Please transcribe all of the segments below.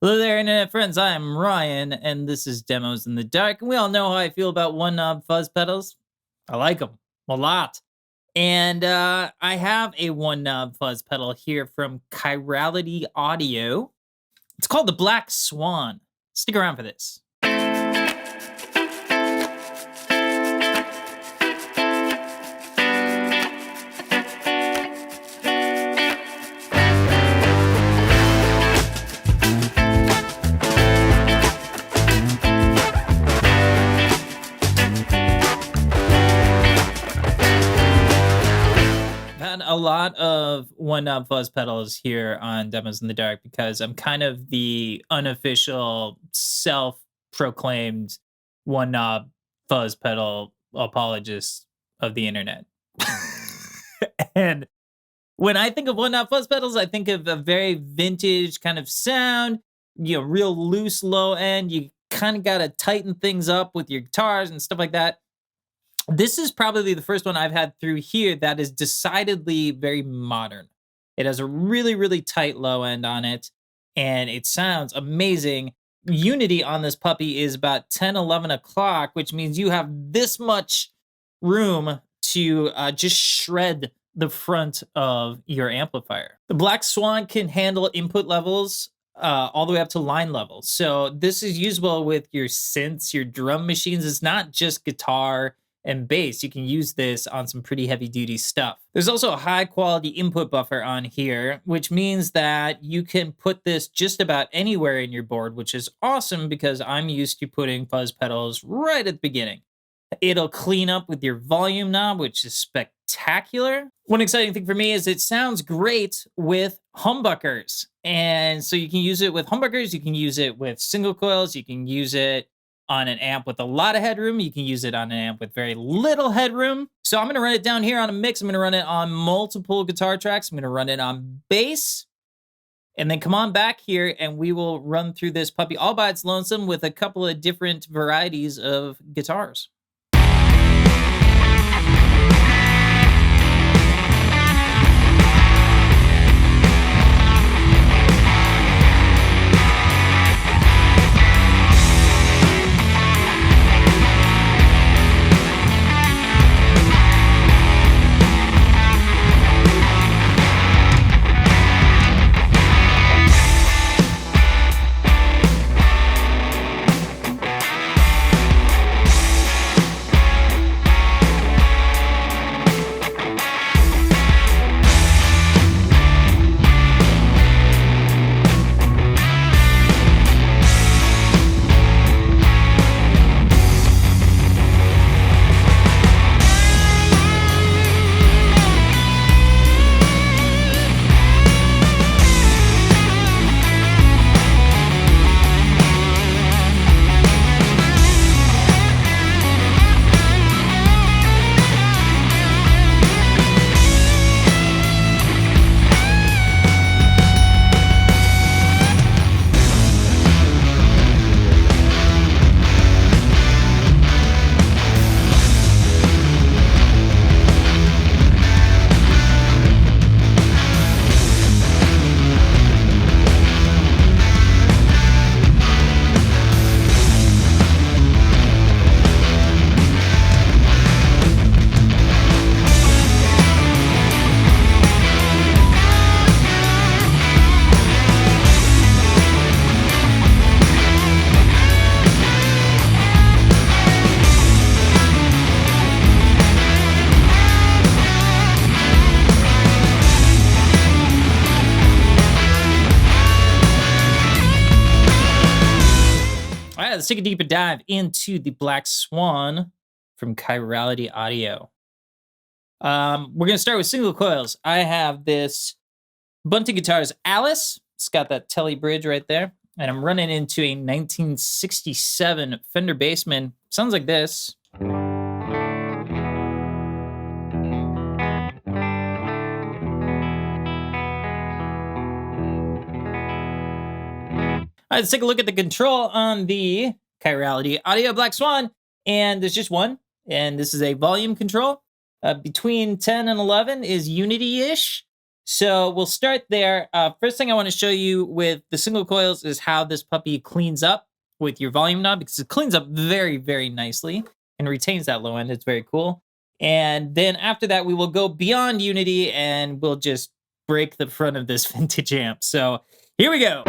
Hello there, internet friends. I'm Ryan, and this is Demos in the Dark. And we all know how I feel about one knob fuzz pedals. I like them a lot. And I have a one knob fuzz pedal here from ChiralityAudio. It's called the Black Swan. Stick around for this. A lot of one knob fuzz pedals here on Demos in the Dark because I'm kind of the unofficial self-proclaimed one knob fuzz pedal apologist of the internet. And when I think of one knob fuzz pedals, I think of a very vintage kind of sound, real loose low end. You kind of got to tighten things up with your guitars and stuff like that. This is probably the first one I've had through here that is decidedly very modern. It has a really, really tight low end on it, and it sounds amazing. Unity on this puppy is about 10, 11 o'clock, which means you have this much room to just shred the front of your amplifier. The Black Swan can handle input levels all the way up to line level. So this is usable with your synths, your drum machines. It's not just guitar and bass. You can use this on some pretty heavy duty stuff. There's also a high quality input buffer on here, which means that you can put this just about anywhere in your board, which is awesome because I'm used to putting fuzz pedals right at the beginning. It'll clean up with your volume knob, which is spectacular. One exciting thing for me is it sounds great with humbuckers. And so you can use it with humbuckers, you can use it with single coils, you can use it on an amp with a lot of headroom. You can use it on an amp with very little headroom. So I'm going to run it down here on a mix. I'm going to run it on multiple guitar tracks. I'm going to run it on bass. And then come on back here and we will run through this puppy all by its lonesome with a couple of different varieties of guitars. Let's take a deeper dive into the Black Swan from ChiralityAudio. We're going to start with single coils. I have this Bunting Guitars Alice. It's got that telly bridge right there. And I'm running into a 1967 Fender Bassman. Sounds like this. All right, let's take a look at the control on the ChiralityAudio Black Swan. And there's just one, and this is a volume control. Between 10 and 11 is Unity-ish. So we'll start there. First thing I want to show you with the single coils is how this puppy cleans up with your volume knob, because it cleans up very, very nicely and retains that low end. It's very cool. And then after that, we will go beyond Unity and we'll just break the front of this vintage amp. So here we go.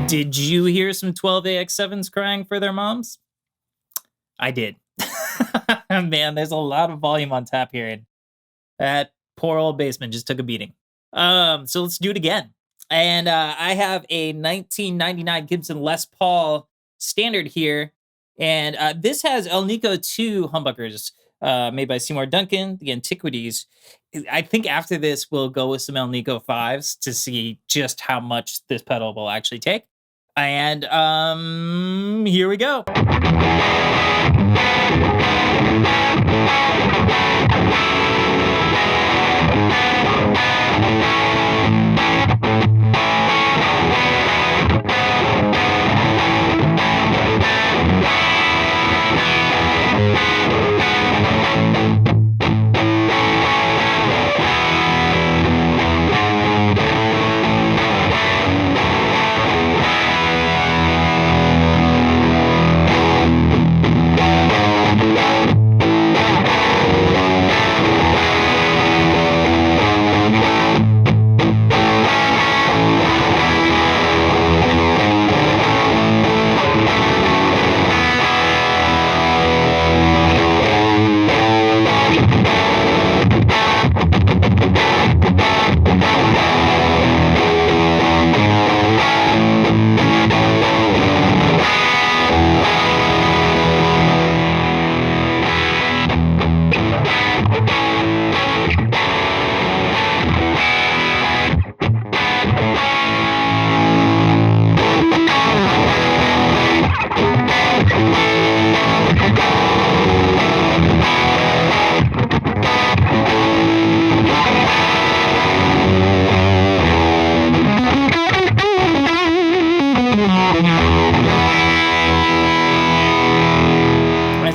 Did you hear some 12AX7s crying for their moms? I did. Man, there's a lot of volume on tap here. And that poor old basement just took a beating. So let's do it again. And I have a 1999 Gibson Les Paul standard here. And this has El Nico 2 humbuckers made by Seymour Duncan, the Antiquities. I think after this, we'll go with some El Nico 5s to see just how much this pedal will actually take. And here we go.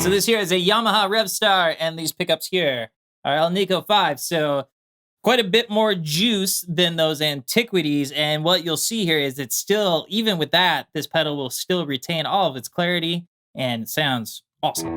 So this here is a Yamaha Revstar, and these pickups here are El Nico 5. So quite a bit more juice than those Antiquities. And what you'll see here is it's still, even with that, this pedal will still retain all of its clarity and it sounds awesome.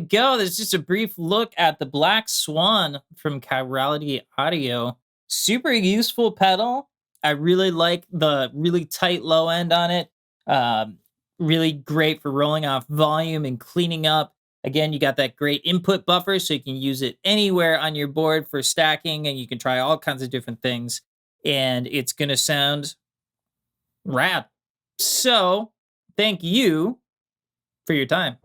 go. There's just a brief look at the Black Swan from ChiralityAudio. Super useful pedal. I really like the really tight low end on it. Really great for rolling off volume and cleaning up. Again, you got that great input buffer, so you can use it anywhere on your board for stacking, and you can try all kinds of different things, and it's going to sound rad. So, thank you for your time.